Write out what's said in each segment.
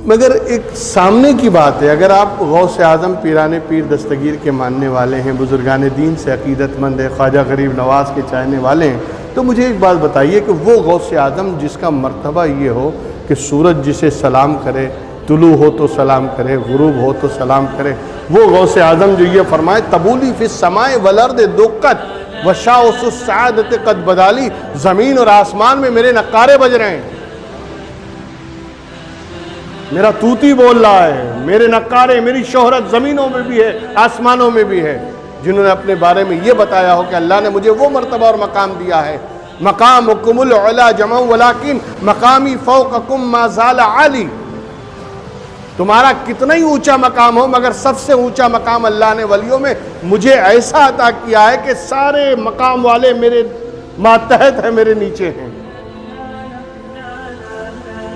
मगर एक सामने की बात है, अगर आप गौस आज़म पीराने पीर दस्तगीर के मानने वाले हैं, बुजुर्गान दीन से अकीदतमंद है, ख्वाजा गरीब नवाज़ के चाहने वाले हैं, तो मुझे एक बात बताइए कि वो गौस आज़म जिसका मर्तबा ये हो कि सूरज जिसे सलाम करे, तुलू हो तो सलाम करे, गुरूब हो तो सलाम करे, वो गौस आज़म जो ये फरमाए तबूली फिस समाए वलर्द दुक्कत वशाउसुस्सादत कद बदाली, ज़मीन और आसमान में मेरे नक्कारे बज रहे हैं, मेरा तूती बोल रहा है, मेरे नक्कारे, मेरी शोहरत ज़मीनों में भी है, आसमानों में भी है, जिन्होंने अपने बारे में ये बताया हो कि अल्लाह ने मुझे वो मर्तबा और मकाम दिया है, मकाम कुमुल उला जमाउ वलाकिन मकामी फौककुम मा ज़ाला आली, तुम्हारा कितना ही ऊंचा मकाम हो मगर सबसे ऊंचा मकाम अल्लाह ने वलियों में मुझे ऐसा अता किया है कि सारे मकाम वाले मेरे मातहत है, मेरे नीचे हैं।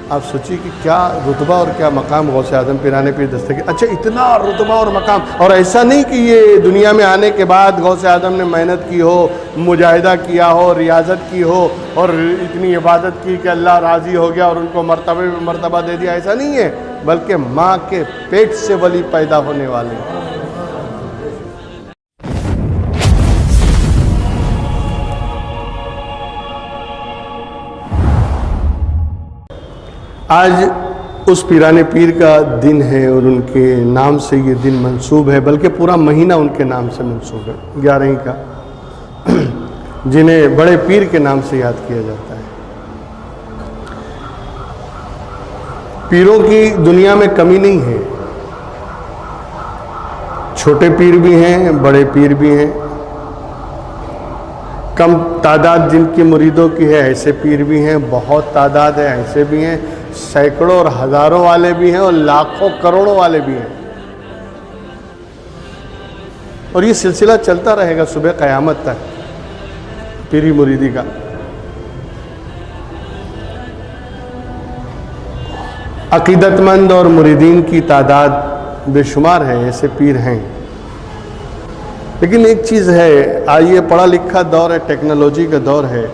आप सोचिए कि क्या रुतबा और क्या मकाम गौस आज़म पीराने पीर दस्तगीर। अच्छा, इतना रुतबा और मकाम, और ऐसा नहीं कि ये दुनिया में आने के बाद गौस आज़म ने मेहनत की हो, मुजाहिदा किया हो, रियाजत की हो और इतनी इबादत की कि अल्लाह राज़ी हो गया और उनको मर्तबे में मर्तबा दे दिया, ऐसा नहीं है, बल्कि माँ के पेट से वली पैदा होने वाले। आज उस पीराने पीर का दिन है और उनके नाम से ये दिन मंसूब है, बल्कि पूरा महीना उनके नाम से मंसूब है, 11 का, जिन्हें बड़े पीर के नाम से याद किया जाता है। पीरों की दुनिया में कमी नहीं है, छोटे पीर भी हैं, बड़े पीर भी हैं, कम तादाद जिनकी मुरीदों की है ऐसे पीर भी हैं, बहुत तादाद है ऐसे भी हैं, सैकड़ों और हजारों वाले भी हैं और लाखों करोड़ों वाले भी हैं, और ये सिलसिला चलता रहेगा सुबह क़यामत तक पीरी मुरीदी का। अकीदतमंद और मुरीदीन की तादाद बेशुमार है, ऐसे पीर हैं। लेकिन एक चीज़ है, आज ये पढ़ा लिखा दौर है, टेक्नोलॉजी का दौर है,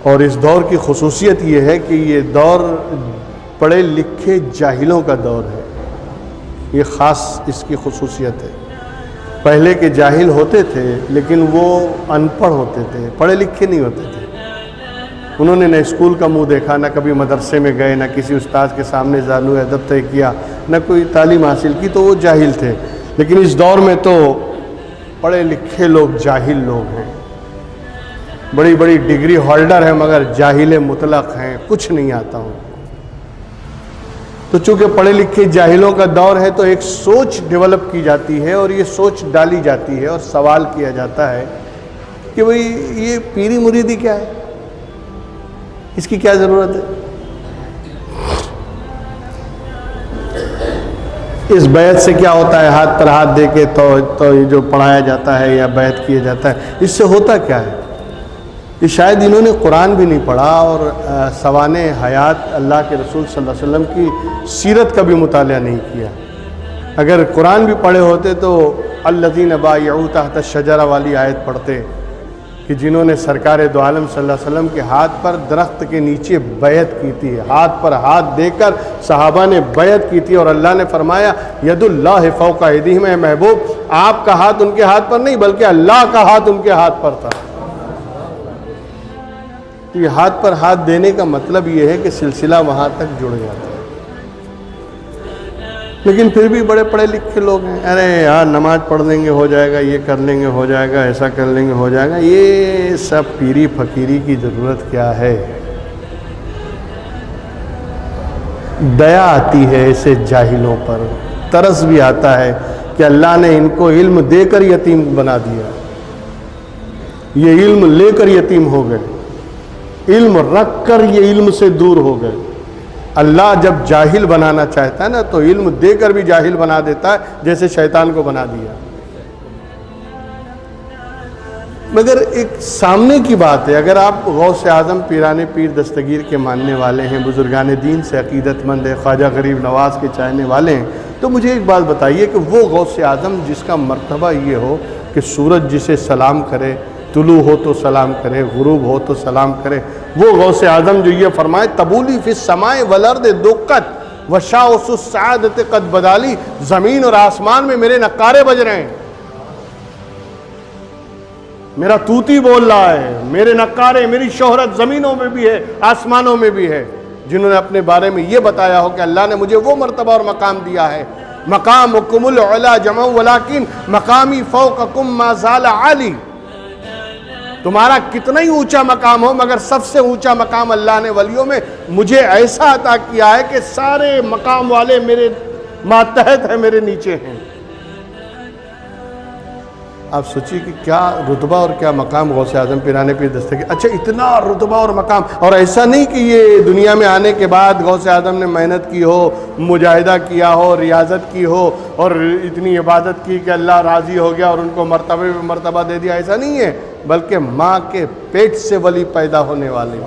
और इस दौर की खुसूसियत ये है कि ये दौर पढ़े लिखे जाहिलों का दौर है, ये ख़ास इसकी खुसूसियत है। पहले के जाहिल होते थे लेकिन वो अनपढ़ होते थे, पढ़े लिखे नहीं होते थे, उन्होंने न स्कूल का मुंह देखा, न कभी मदरसे में गए, न किसी उस्ताद के सामने ज़ानू अदब तय किया, न कोई तालीम हासिल की, तो वो जाहिल थे। लेकिन इस दौर में तो पढ़े लिखे लोग जाहिल लोग हैं, बड़ी बड़ी डिग्री होल्डर हैं मगर जाहिल मुतलक हैं, कुछ नहीं आता उनको। तो चूँकि पढ़े लिखे जाहिलों का दौर है तो एक सोच डेवलप की जाती है और ये सोच डाली जाती है और सवाल किया जाता है कि भाई ये पीरी मुरीदी क्या है, इसकी क्या ज़रूरत है, इस बैत से क्या होता है, हाथ पर हाथ दे के तो ये जो पढ़ाया जाता है या बैत किया जाता है, इससे होता क्या है। ये शायद इन्होंने कुरान भी नहीं पढ़ा और सवाने हयात अल्लाह के रसूल सल्लल्लाहु अलैहि वसल्लम की सीरत का भी मुतालिया नहीं किया। अगर कुरान भी पढ़े होते तो अल्लज़ीना बायऊ तहत शजरा वाली आयत पढ़ते कि जिन्होंने सरकार दो आलम सल्लल्लाहु अलैहि वसल्लम के हाथ पर दरख्त के नीचे बैत की थी, हाथ पर हाथ देकर सहाबा ने बैत की थी, और अल्लाह ने फरमाया यदुल्लाहि फौका अयदीहिम, है महबूब आपका हाथ उनके हाथ पर नहीं बल्कि अल्लाह का हाथ उनके हाथ पर था। तो ये हाथ पर हाथ देने का मतलब ये है कि सिलसिला वहाँ तक जुड़ जाता है। लेकिन फिर भी बड़े पढ़े लिखे लोग हैं, अरे यार नमाज पढ़ लेंगे हो जाएगा, ये कर लेंगे हो जाएगा, ऐसा कर लेंगे हो जाएगा। ये सब पीरी फकीरी की ज़रूरत क्या है। दया आती है ऐसे जाहिलों पर, तरस भी आता है कि अल्लाह ने इनको इल्म देकर यतीम बना दिया, ये इल्म लेकर यतीम हो गए, इल्म रख कर ये इल्म से दूर हो गए। अल्लाह जब जाहिल बनाना चाहता है ना तो इल्म देकर भी जाहिल बना देता है, जैसे शैतान को बना दिया। मगर एक सामने की बात है, अगर आप गौस आज़म पीराने पीर दस्तगीर के मानने वाले हैं, बुजुर्गान दीन से अकीदतमंद है, ख्वाजा गरीब नवाज़ के चाहने वाले हैं, तो मुझे एक बात बताइए कि वो गौस आज़म जिसका मर्तबा ये हो कि सूरज जिसे सलाम करे, तुलू हो तो सलाम करे, गुरूब हो तो सलाम करे। वो गौसे आजम जो ये फरमाए तबूली फिस समाए वलर्द दुक्कत वशाउसुस सादत कद बदाली, ज़मीन और आसमान में मेरे नक्कारे बज रहे हैं, मेरा तूती बोल रहा है, मेरे नक्कारे, मेरी शोहरत ज़मीनों में भी है, आसमानों में भी है, जिन्होंने अपने बारे में ये बताया हो कि अल्लाह ने मुझे वो मर्तबा और मकाम दिया है। मकाम कुमुल उला जमाउ वलाकिन मकामी फौककुम मा ज़ाला आली। तुम्हारा कितना ही ऊंचा मकाम हो, मगर सबसे ऊंचा मकाम अल्लाह ने वलियों में मुझे ऐसा अता किया है कि सारे मकाम वाले मेरे मातहत है, मेरे नीचे हैं। आप सोचिए कि क्या रुतबा और क्या मकाम गौसे आजम पिराने पीर दस्तगीर। अच्छा, इतना रुतबा और मकाम, और ऐसा नहीं कि ये दुनिया में आने के बाद गौसे आजम ने मेहनत की हो, मुजाहिदा किया हो, रियाजत की हो और इतनी इबादत की कि अल्लाह राज़ी हो गया और उनको मर्तबे पे मर्तबा दे दिया, ऐसा नहीं है। बल्कि माँ के पेट से वली पैदा होने वाले।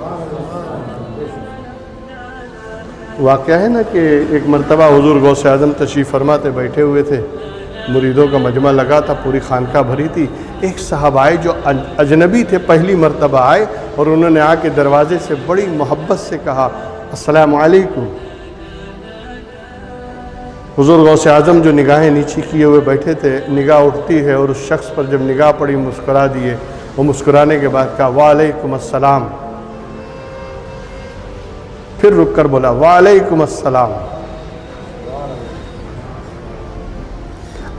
वाक़या है ना कि एक मर्तबा हुज़ूर गौसे आजम तशरीफ़ फरमाते बैठे हुए थे, मुरीदों का मजमा लगा था, पूरी खानका भरी थी। एक साहब आए जो अजनबी थे, पहली मर्तबा आए और उन्होंने आके दरवाजे से बड़ी मोहब्बत से कहा अस्सलामु अलैकुम। हुज़ूर गौसे आजम जो निगाहें नीची किए हुए बैठे थे, निगाह उठती है और उस शख्स पर जब निगाह पड़ी मुस्कुरा दिए। वो मुस्कुराने के बाद कहा वालेकुम अस्सलाम, फिर रुक कर बोला वालेकुम अस्सलाम।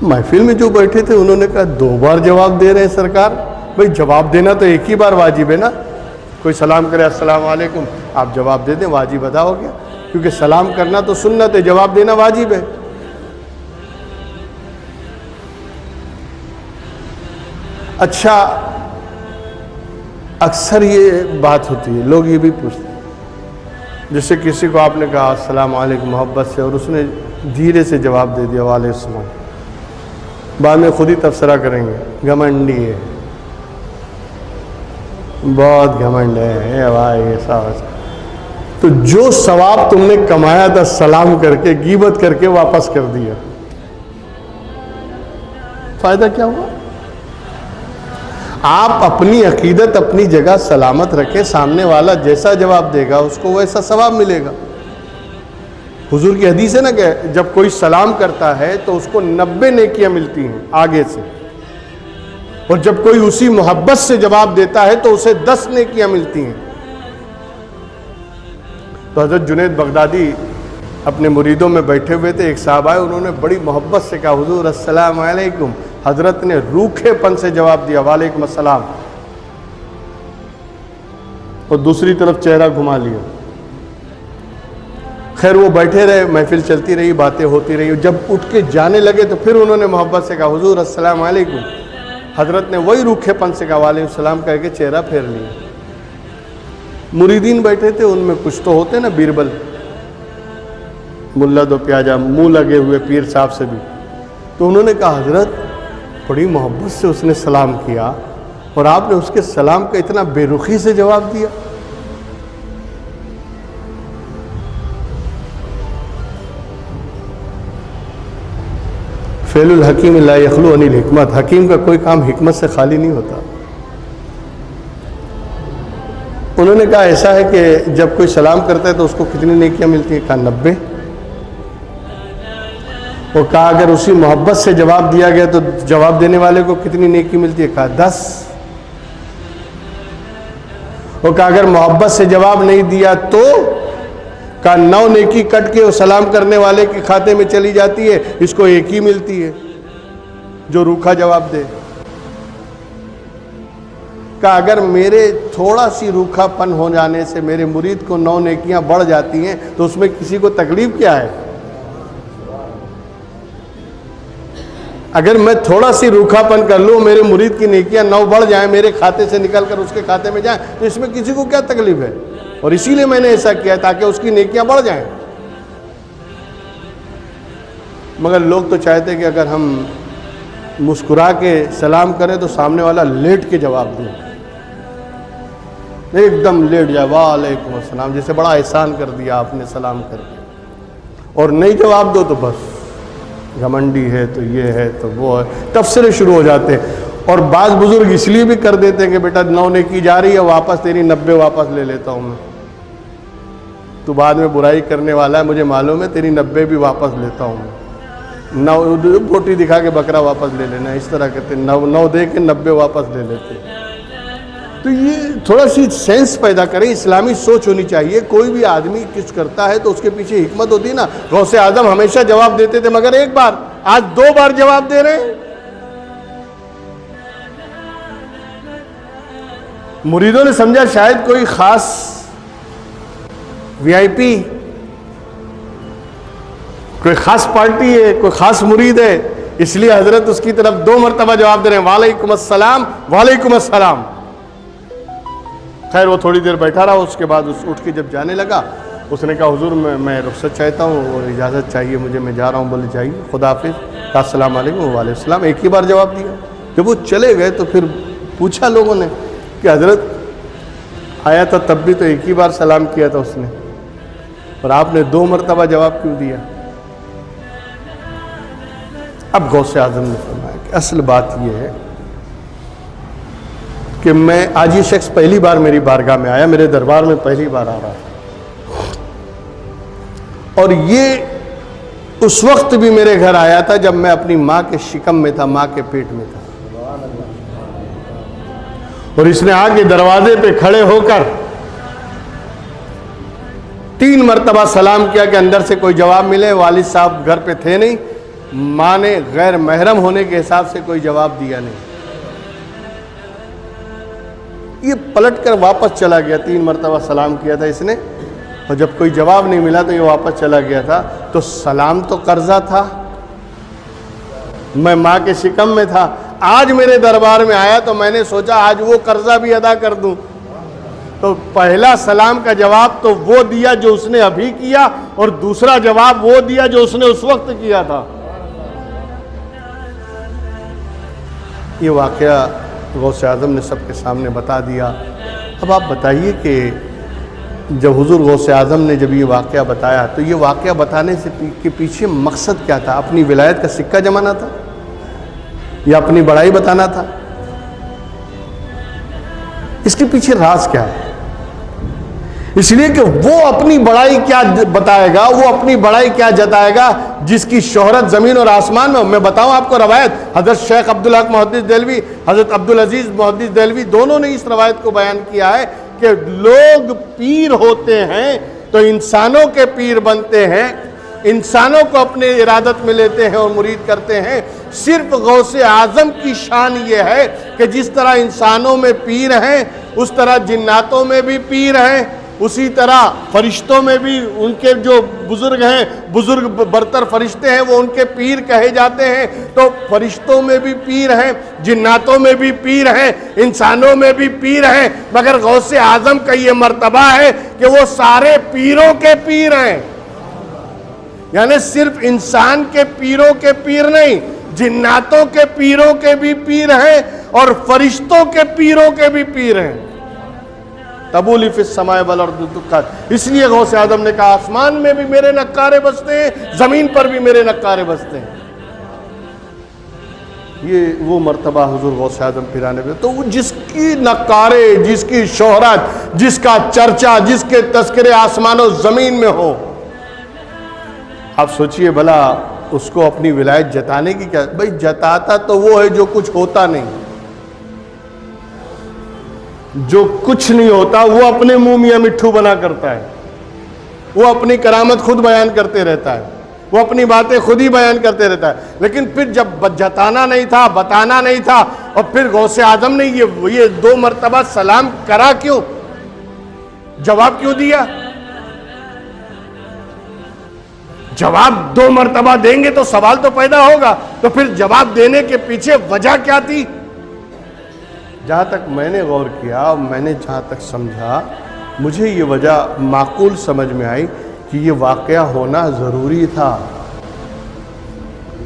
महफिल में जो बैठे थे उन्होंने कहा 2 बार जवाब दे रहे हैं सरकार। भाई जवाब देना तो एक ही बार वाजिब है ना। कोई सलाम करे अस्सलाम वालेकुम, आप जवाब दे दें, वाजिब अदा हो गया। क्योंकि सलाम करना तो सुन्नत है, जवाब देना वाजिब है। अच्छा, अक्सर ये बात होती है, लोग ये भी पूछते हैं, जैसे किसी को आपने कहा अस्सलाम वालेकुम मोहब्बत से और उसने धीरे से जवाब दे दिया वालेकुम, बाद में खुद ही तबसरा करेंगे घमंडी है, बहुत घमंड है भाई, ऐसा वैसा। तो जो सवाब तुमने कमाया था सलाम करके, गीबत करके वापस कर दिया, फायदा क्या हुआ? आप अपनी अकीदत अपनी जगह सलामत रखें, सामने वाला जैसा जवाब देगा उसको वैसा सवाब मिलेगा। हुजूर की हदीस है ना कि जब कोई सलाम करता है तो उसको 90 नेकियां मिलती हैं आगे से, और जब कोई उसी मोहब्बत से जवाब देता है तो उसे 10 नेकियां मिलती हैं। तो हज़रत जुनैद बगदादी अपने मुरीदों में बैठे हुए थे, एक साहब आए, उन्होंने बड़ी मोहब्बत से कहा हुजूर अस्सलाम वालेकुम। हजरत ने रूखेपन से जवाब दिया वालेकुम अस्सलाम, और दूसरी तरफ चेहरा घुमा लिया। खैर वो बैठे रहे, महफिल चलती रही, बातें होती रही। जब उठ के जाने लगे तो फिर उन्होंने मोहब्बत से कहा हुजूर अस्सलाम वालेकुम। हजरत ने वही रूखेपन से कहा वालेकुम सलाम करके चेहरा फेर लिया। मुरीदीन बैठे थे, उनमें कुछ तो होते ना बीरबल, मुल्ला दो प्याजा, मुंह लगे हुए पीर साहब से भी। तो उन्होंने कहा हजरत बड़ी मोहब्बत से उसने सलाम किया और आपने उसके सलाम का इतना बेरुखी से जवाब दिया। फेलुल हकीम ला यखलू अनिल हिकमत, हकीम का कोई काम हिकमत से खाली नहीं होता। उन्होंने कहा ऐसा है कि जब कोई सलाम करता है तो उसको कितनी नेकियां मिलती हैं? कहा 90। वो कहा अगर उसी मोहब्बत से जवाब दिया गया तो जवाब देने वाले को कितनी नेकी मिलती है? कहा 10। वो कहा अगर मोहब्बत से जवाब नहीं दिया तो? कहा 9 नेकी कट के वो सलाम करने वाले के खाते में चली जाती है, इसको 1 ही मिलती है जो रूखा जवाब दे। कहा अगर मेरे थोड़ा सी रूखापन हो जाने से मेरे मुरीद को 9 नेकियां बढ़ जाती हैं तो उसमें किसी को तकलीफ क्या है? अगर मैं थोड़ा सी रूखापन कर लूँ, मेरे मुरीद की नेकियां 9 बढ़ जाएं, मेरे खाते से निकल कर उसके खाते में जाएं, तो इसमें किसी को क्या तकलीफ है? और इसीलिए मैंने ऐसा किया ताकि उसकी नेकियां बढ़ जाएं। मगर लोग तो चाहते हैं कि अगर हम मुस्कुरा के सलाम करें तो सामने वाला लेट के जवाब दे, एकदम लेट जाए वालेकुम अस्सलाम, जैसे बड़ा एहसान कर दिया आपने सलाम करके। और नहीं जवाब दो तो बस घमंडी है, तो ये है तो वो है, तबसरे शुरू हो जाते हैं। और बाज़ बुजुर्ग इसलिए भी कर देते हैं कि बेटा 9 नेकी जा रही है, वापस तेरी 90 वापस ले लेता हूँ मैं, तू बाद में बुराई करने वाला है, मुझे मालूम है, तेरी 90 भी वापस लेता हूँ मैं। 9 बोटी दिखा के बकरा वापस ले लेना, इस तरह कहते, 9 दे के 90 वापस ले लेते। तो ये थोड़ा सी सेंस पैदा करें, इस्लामी सोच होनी चाहिए। कोई भी आदमी कुछ करता है तो उसके पीछे हिकमत होती है ना। गौसे आजम हमेशा जवाब देते थे, मगर एक बार, आज 2 बार जवाब दे रहे हैं। मुरीदों ने समझा शायद कोई खास वीआईपी, कोई खास पार्टी है, कोई खास मुरीद है, इसलिए हजरत उसकी तरफ 2 मरतबा जवाब दे रहे हैं, वालेकुम अस्सलाम, वालेकुम अस्सलाम। खैर वो थोड़ी देर बैठा रहा, उसके बाद उठ के जब जाने लगा, उसने कहा हुजूर मैं रुख्सत चाहता हूँ और इजाज़त चाहिए मुझे, मैं जा रहा हूँ। बोले जाइए, खुदा हाफिज़। अस्सलाम वालेकुम, वालेकुम सलाम, एक ही बार जवाब दिया। जब वो चले गए तो फिर पूछा लोगों ने कि हजरत आया था तब भी तो एक ही बार सलाम किया था उसने, और आपने 2 मरतबा जवाब क्यों दिया? अब गौसे आजम ने फरमाया कि असल बात यह है कि मैं, आज ये शख्स पहली बार मेरी बारगाह में आया, मेरे दरबार में पहली बार आ रहा है, और ये उस वक्त भी मेरे घर आया था जब मैं अपनी माँ के शिकम में था, माँ के पेट में था। और इसने आके दरवाजे पे खड़े होकर 3 मरतबा सलाम किया कि अंदर से कोई जवाब मिले। वालिद साहब घर पे थे नहीं, माँ ने गैर महरम होने के हिसाब से कोई जवाब दिया नहीं। ये पलट कर वापस चला गया, 3 मरतबा सलाम किया था इसने, और जब कोई जवाब नहीं मिला तो ये वापस चला गया था। तो सलाम तो कर्जा था, मैं माँ के शिकम में था, आज मेरे दरबार में आया तो मैंने सोचा आज वो कर्जा भी अदा कर दूं। तो पहला सलाम का जवाब तो वो दिया जो उसने अभी किया, और दूसरा जवाब वो दिया जो उसने उस वक्त किया था। ये वाकया गौसे आज़म ने सबके सामने बता दिया। अब आप बताइए कि जब हुजूर गौसे आज़म ने जब ये वाकया बताया तो ये वाकया बताने से के पीछे मकसद क्या था? अपनी विलायत का सिक्का जमाना था या अपनी बड़ाई बताना था? इसके पीछे राज क्या है? इसलिए कि वो अपनी बड़ाई क्या बताएगा, वो अपनी बड़ाई क्या जताएगा जिसकी शोहरत ज़मीन और आसमान में। मैं बताऊं आपको रवायत, हज़रत शेख अब्दुल हक मुहद्दिस देलवी, हज़रत अब्दुल अजीज़ मुहद्दिस देलवी, दोनों ने इस रवायत को बयान किया है कि लोग पीर होते हैं तो इंसानों के पीर बनते हैं, इंसानों को अपने इरादत में लेते हैं और मुरीद करते हैं। सिर्फ गौसे आज़म की शान ये है कि जिस तरह इंसानों में पीर हैं उस तरह जिन्नातों में भी पीर हैं, उसी तरह फरिश्तों में भी उनके जो बुजुर्ग हैं, बुजुर्ग बरतर फरिश्ते हैं, वो उनके पीर कहे जाते हैं। तो फरिश्तों में भी पीर हैं, जिन्नातों में भी पीर हैं, इंसानों में भी पीर हैं, मगर गौसे आज़म का ये मर्तबा है कि वो सारे पीरों के पीर हैं। यानी सिर्फ इंसान के पीरों के पीर नहीं, जिन्नातों के पीरों के भी पीर हैं और फरिश्तों के पीरों के भी पीर हैं। तबूली फिस समाए वल अर्द दुक्का। इसलिए गौसे आज़म ने कहा आसमान में भी मेरे नक्कारे बसते हैं, जमीन पर भी मेरे नक्कारे बसते हैं। ये वो मर्तबा हुजूर गौसे आज़म पिराने पे, तो जिसकी नक्कारे, जिसकी शोहरत, जिसका चर्चा, जिसके तस्करे आसमान और जमीन में हो, आप सोचिए भला उसको अपनी विलायत जताने की क्या? भाई जताता तो वो है जो कुछ होता नहीं, जो कुछ नहीं होता वो अपने मुंह मियां मिट्ठू बना करता है, वो अपनी करामत खुद बयान करते रहता है, वो अपनी बातें खुद ही बयान करते रहता है। लेकिन फिर जब जताना नहीं था, बताना नहीं था, और फिर गौसे आज़म ने ये 2 मरतबा सलाम करा क्यों, जवाब क्यों दिया? जवाब 2 मरतबा देंगे तो सवाल तो पैदा होगा, तो फिर जवाब देने के पीछे वजह क्या थी? जहाँ तक मैंने गौर किया, मैंने जहाँ तक समझा, मुझे ये वजह माकूल समझ में आई कि ये वाकया होना ज़रूरी था।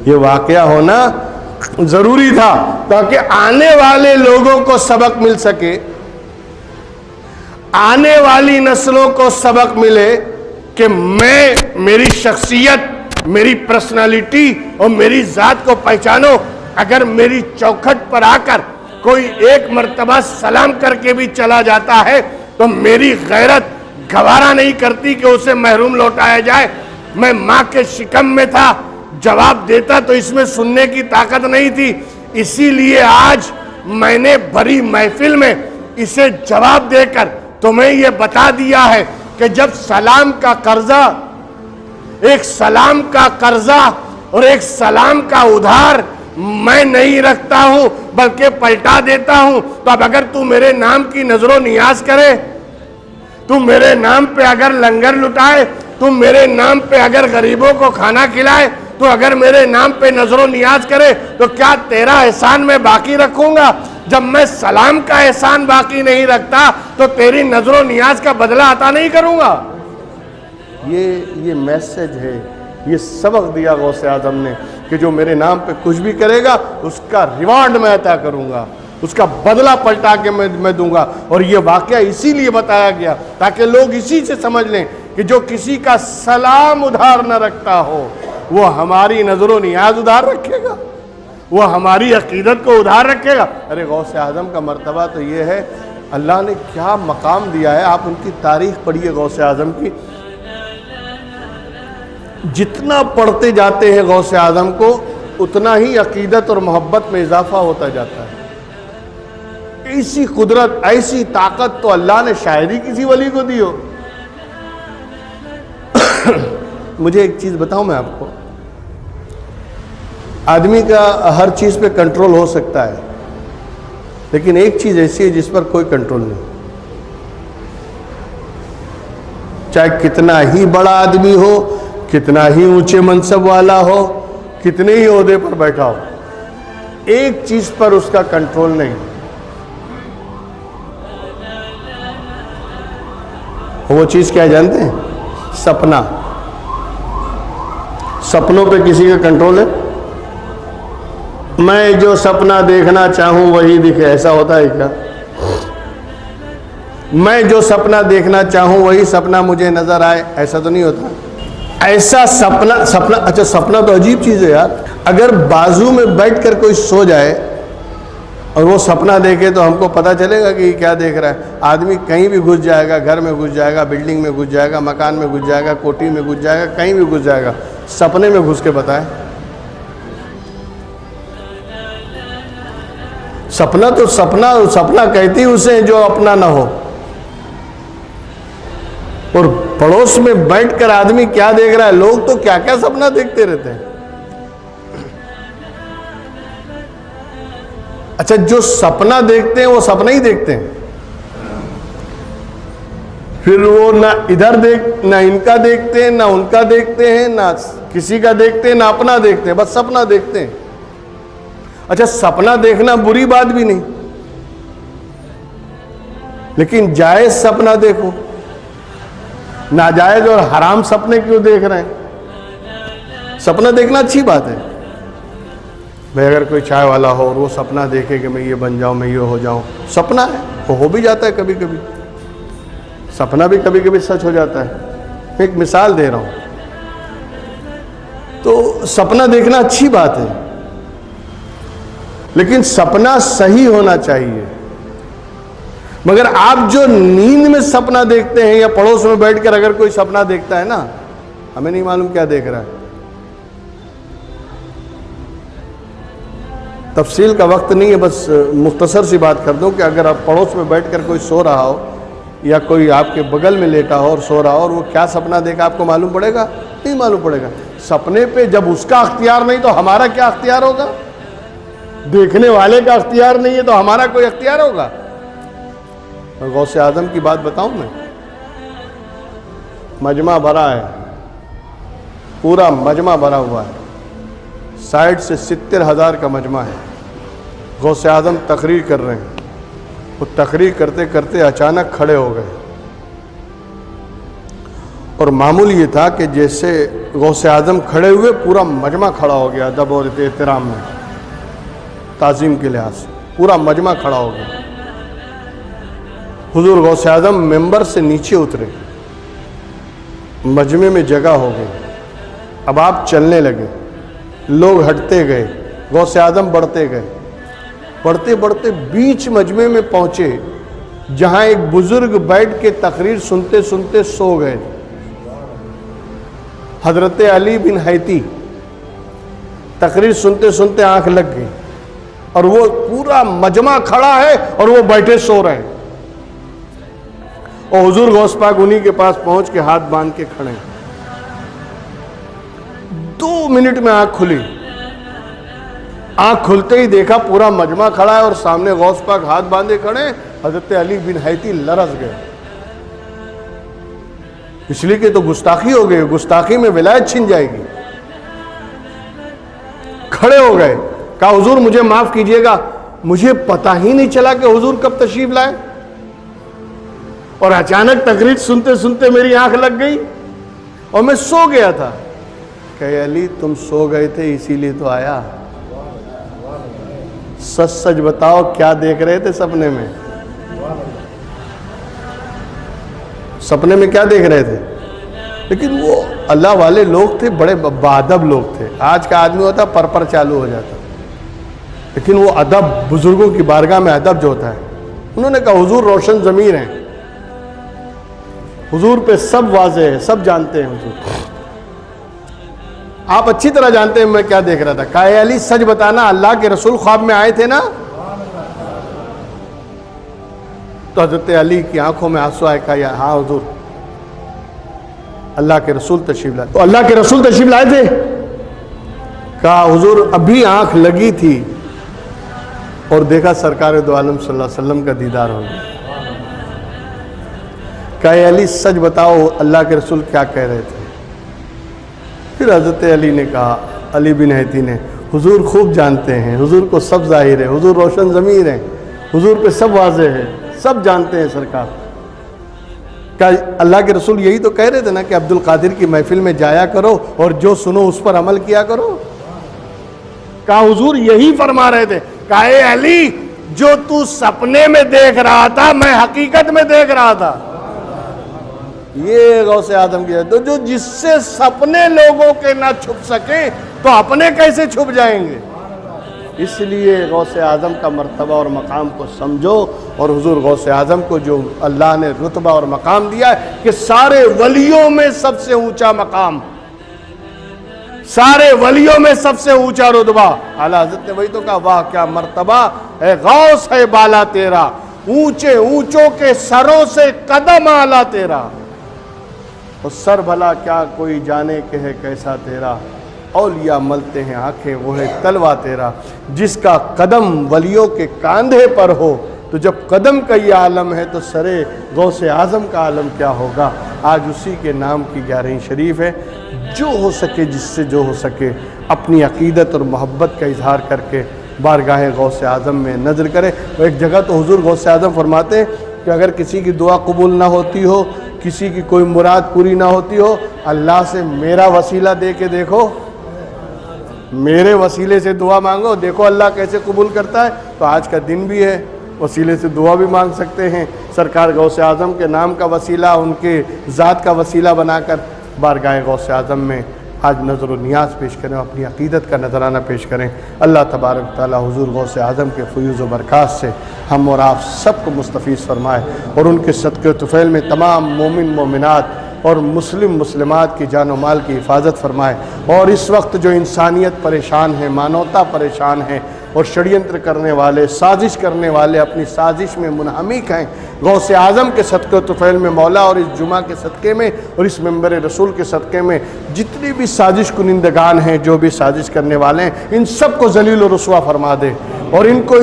ये वाकया होना ज़रूरी था ताकि आने वाले लोगों को सबक मिल सके, आने वाली नस्लों को सबक मिले कि मेरी शख्सियत, मेरी पर्सनालिटी और मेरी ज़ात को पहचानो अगर मेरी चौखट पर आकर कोई एक मर्तबा सलाम करके भी चला जाता है तो मेरी गैरत गवारा नहीं करती कि उसे महरूम लौटाया जाए। मैं माँ के शिकम में था, जवाब देता तो इसमें सुनने की ताकत नहीं थी, इसीलिए आज मैंने बड़ी महफिल में इसे जवाब देकर तुम्हें यह बता दिया है कि जब सलाम का कर्जा, एक सलाम का कर्जा और एक सलाम का उधार मैं नहीं रखता हूं बल्कि पलटा देता हूं, तो अब अगर तू मेरे नाम की नजरों नियाज करे, तू मेरे नाम पे अगर लंगर लुटाए, तू मेरे नाम पे अगर गरीबों को खाना खिलाए, तो अगर मेरे नाम पे नजरों नियाज करे, तो क्या तेरा एहसान मैं बाकी रखूंगा? जब मैं सलाम का एहसान बाकी नहीं रखता तो तेरी नजरों नियाज का बदला अता नहीं करूंगा। ये मैसेज है, ये सबक दिया गौसे आजम ने कि जो मेरे नाम पे कुछ भी करेगा उसका रिवार्ड मैं अता करूंगा, उसका बदला पलटा के मैं दूंगा। और ये वाकया इसीलिए बताया गया ताकि लोग इसी से समझ लें कि जो किसी का सलाम उधार न रखता हो वो हमारी नजरों नियाज उधार रखेगा, वो हमारी अकीदत को उधार रखेगा। अरे गौसे आजम का मर्तबा तो ये है, अल्लाह ने क्या मकाम दिया है। आप उनकी तारीख पढ़िए गौसे आजम की, जितना पढ़ते जाते हैं गौसे आजम को उतना ही अकीदत और मोहब्बत में इजाफा होता जाता है। ऐसी कुदरत, ऐसी ताकत तो अल्लाह ने शायद ही किसी वली को दी हो। मुझे एक चीज बताऊं मैं आपको, आदमी का हर चीज पे कंट्रोल हो सकता है, लेकिन एक चीज ऐसी है जिस पर कोई कंट्रोल नहीं। चाहे कितना ही बड़ा आदमी हो, कितना ही ऊंचे मनसब वाला हो, कितने ही ओहदे पर बैठा हो, एक चीज पर उसका कंट्रोल नहीं। वो चीज क्या जानते हैं? सपना। सपनों पे किसी का कंट्रोल है? मैं जो सपना देखना चाहूं वही दिखे, ऐसा होता है क्या? मैं जो सपना देखना चाहूं वही सपना मुझे नजर आए, ऐसा तो नहीं होता। ऐसा सपना अच्छा, सपना तो अजीब चीज है यार। अगर बाजू में बैठकर कोई सो जाए और वो सपना देखे तो हमको पता चलेगा कि क्या देख रहा है। आदमी कहीं भी घुस जाएगा, घर में घुस जाएगा, बिल्डिंग में घुस जाएगा, मकान में घुस जाएगा, कोठी में घुस जाएगा, कहीं भी घुस जाएगा, सपने में घुस के बताए। सपना तो सपना कहती उसे जो अपना ना हो। और पड़ोस में बैठकर आदमी क्या देख रहा है, लोग तो क्या क्या सपना देखते रहते हैं। अच्छा, जो सपना देखते हैं वो सपना ही देखते हैं, फिर वो ना इधर ना इनका देखते हैं, ना उनका देखते हैं, ना किसी का देखते हैं, ना अपना देखते हैं, बस सपना देखते हैं। अच्छा, सपना देखना बुरी बात भी नहीं, लेकिन जायज सपना देखो, नाजायज और हराम सपने क्यों देख रहे हैं? सपना देखना अच्छी बात है भाई। अगर कोई चाय वाला हो और वो सपना देखे कि मैं ये बन जाऊं, मैं ये हो जाऊं, सपना है, वो हो भी जाता है कभी कभी। सपना भी कभी कभी सच हो जाता है। मैं एक मिसाल दे रहा हूं। तो सपना देखना अच्छी बात है, लेकिन सपना सही होना चाहिए। मगर आप जो नींद में सपना देखते हैं या पड़ोस में बैठकर अगर कोई सपना देखता है ना, हमें नहीं मालूम क्या देख रहा है। तफसील का वक्त नहीं है, बस मुख्तसर सी बात कर दूं कि अगर आप पड़ोस में बैठकर कोई सो रहा हो या कोई आपके बगल में लेटा हो और सो रहा हो और वो क्या सपना देखा आपको मालूम पड़ेगा? नहीं मालूम पड़ेगा। सपने पे जब उसका अख्तियार नहीं तो हमारा क्या अख्तियार होगा? देखने वाले का अख्तियार नहीं है तो हमारा कोई अख्तियार होगा? और गौसे आजम की बात बताऊं मैं, मजमा भरा है, पूरा मजमा भरा हुआ है, साइड से 70,000 का मजमा है। गौसे आजम तकरीर कर रहे हैं, वो तकरीर करते करते अचानक खड़े हो गए। और मामूल ये था कि जैसे गौसे आजम खड़े हुए पूरा मजमा खड़ा हो गया, अदब और एहतराम में, ताज़ीम के लिहाज से पूरा मजमा खड़ा हो गया। हुजूर गौसे आजम मेंबर से नीचे उतरे, मजमे में जगह हो गई। अब आप चलने लगे, लोग हटते गए, गौसे आजम बढ़ते गए, बढ़ते बढ़ते बीच मजमे में पहुंचे जहां एक बुजुर्ग बैठ के तकरीर सुनते सुनते सो गए। हजरत अली बिन हैती तकरीर सुनते सुनते आंख लग गई और वो पूरा मजमा खड़ा है और वो बैठे सो रहे हैं, और हुजूर गौस पाक उन्हीं के पास पहुंच के हाथ बांध के खड़े। 2 मिनट में आंख खुली, आंख खुलते ही देखा पूरा मजमा खड़ा है और सामने गौस पाक हाथ बांधे खड़े। हजरत अली बिन हैती लरस गए, इसलिए कि तो गुस्ताखी हो गई, गुस्ताखी में विलायत छिन जाएगी। खड़े हो गए, कहा हुजूर मुझे माफ कीजिएगा, मुझे पता ही नहीं चला कि हुजूर कब तशरीफ लाए, और अचानक तकरीर सुनते सुनते मेरी आंख लग गई और मैं सो गया था। कहे अली तुम सो गए थे इसीलिए तो आया। सच सच बताओ क्या देख रहे थे सपने में? सपने में क्या देख रहे थे? लेकिन वो अल्लाह वाले लोग थे, बड़े बाअदब लोग थे। आज का आदमी होता पर चालू हो जाता, लेकिन वो अदब, बुजुर्गों की बारगाह में अदब जो होता है। उन्होंने कहा हुजूर रोशन ज़मीर हैं, हुजूर पे सब वाज़ेह है, सब जानते हैं हुजूर, आप अच्छी तरह जानते हैं मैं क्या देख रहा था। कहा अली सच बताना, अल्लाह के रसूल ख्वाब में आए थे ना? तो हजरत अली की आंखों में आंसू आए। कहा हाँ हुजूर, अल्लाह के रसूल तशरीफ लाए। तो अल्लाह के रसूल तशरीफ लाए थे? कहा हुजूर अभी आंख लगी थी और देखा सरकार दो आलम सल्लल्लाहु अलैहि वसल्लम का दीदार हो गया। कहा अली सच बताओ अल्लाह के रसूल क्या कह रहे थे? फिर हजरत अली ने कहा, अली बिन हैती ने, हुजूर खूब जानते हैं, हुजूर को सब जाहिर है, हुजूर रोशन ज़मीर हैं, हुजूर पे सब वाज़ेह है, सब जानते हैं सरकार। क्या अल्लाह के रसूल यही तो कह रहे थे ना कि अब्दुल कादिर की महफिल में जाया करो और जो सुनो उस पर अमल किया करो? कहा हुजूर यही फरमा रहे थे। कहा अली जो तू सपने में देख रहा था मैं हकीकत में देख रहा था। ये गौसे आदम की है। तो जो जिससे सपने लोगों के ना छुप सके तो अपने कैसे छुप जाएंगे? इसलिए गौसे आज़म का मर्तबा और मकाम को समझो, और हुजूर गौसे आज़म को जो अल्लाह ने रुतबा और मकाम दिया है कि सारे वलियों में सबसे ऊंचा मकाम, सारे वलियों में सबसे ऊंचा रुतबा। आला हज़रत ने वही तो कहा, वाह क्या मर्तबा है गौस है बाला तेरा, ऊंचे ऊंचों के सरों से कदम आला तेरा, और सर भला क्या कोई जाने के है कैसा तेरा, औलिया मलते हैं आंखें वो है तलवा तेरा। जिसका कदम वलियों के कांधे पर हो, तो जब कदम का ये आलम है तो सरे गौसे आज़म का आलम क्या होगा। आज उसी के नाम की 11वीं शरीफ है। जो हो सके, जिससे जो हो सके, अपनी अकीदत और मोहब्बत का इजहार करके बारगाह गौसे आज़म में नज़र करें। एक जगह तो हुजूर गौसे आज़म फरमाते हैं कि अगर किसी की दुआ कबूल ना होती हो, किसी की कोई मुराद पूरी ना होती हो, अल्लाह से मेरा वसीला दे के देखो, मेरे वसीले से दुआ मांगो, देखो अल्लाह कैसे कबूल करता है। तो आज का दिन भी है, वसीले से दुआ भी मांग सकते हैं। सरकार गौसे आज़म के नाम का वसीला, उनके ज़ात का वसीला बनाकर बारगाह गौसे आज़म में आज नज़र व नियाज़ पेश करें, अपनी अक़ीदत का नजराना पेश करें। अल्लाह तबारक ताला हुजूर गौसे आज़म के फ़यूज़ व बरक़ात से हम और आप सबको मुस्तफ़ीज़ फरमाए, और उनके सदक़े तुफ़ैल में तमाम मोमिन मोमिनात और मुस्लिम मुस्लिमात की जान और माल की हिफाजत फरमाए। और इस वक्त जो इंसानियत परेशान है, मानवता परेशान है, और षड्यंत्र करने वाले, साजिश करने वाले अपनी साजिश में मुनहमिक हैं, गौसे आज़म के सदक़े तुफ़ैल में मौला, और इस जुमा के सदक़े में और इस मेंबर रसूल के सदक़े में जितनी भी साजिश कुनिंदगान हैं, जो भी साजिश करने वाले हैं, इन सब को जलील और रुस्वा फरमा दे, और इनको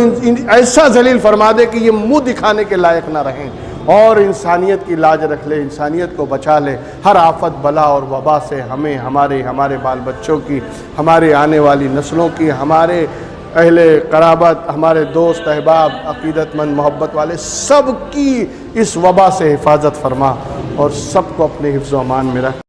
ऐसा जलील फरमा दे कि ये मुँह दिखाने के लायक ना रहें, और इंसानियत की लाज रख ले, इंसानियत को बचा ले हर आफत बला और वबा से। हमें, हमारे बाल बच्चों की, हमारे आने वाली नस्लों की, हमारे अहले क़राबत, हमारे दोस्त अहबाब, अक़ीदतमंद मोहब्बत वाले सब की इस वबा से हिफाजत फरमा, और सबको अपने हिफ्ज़ व अमान में रख।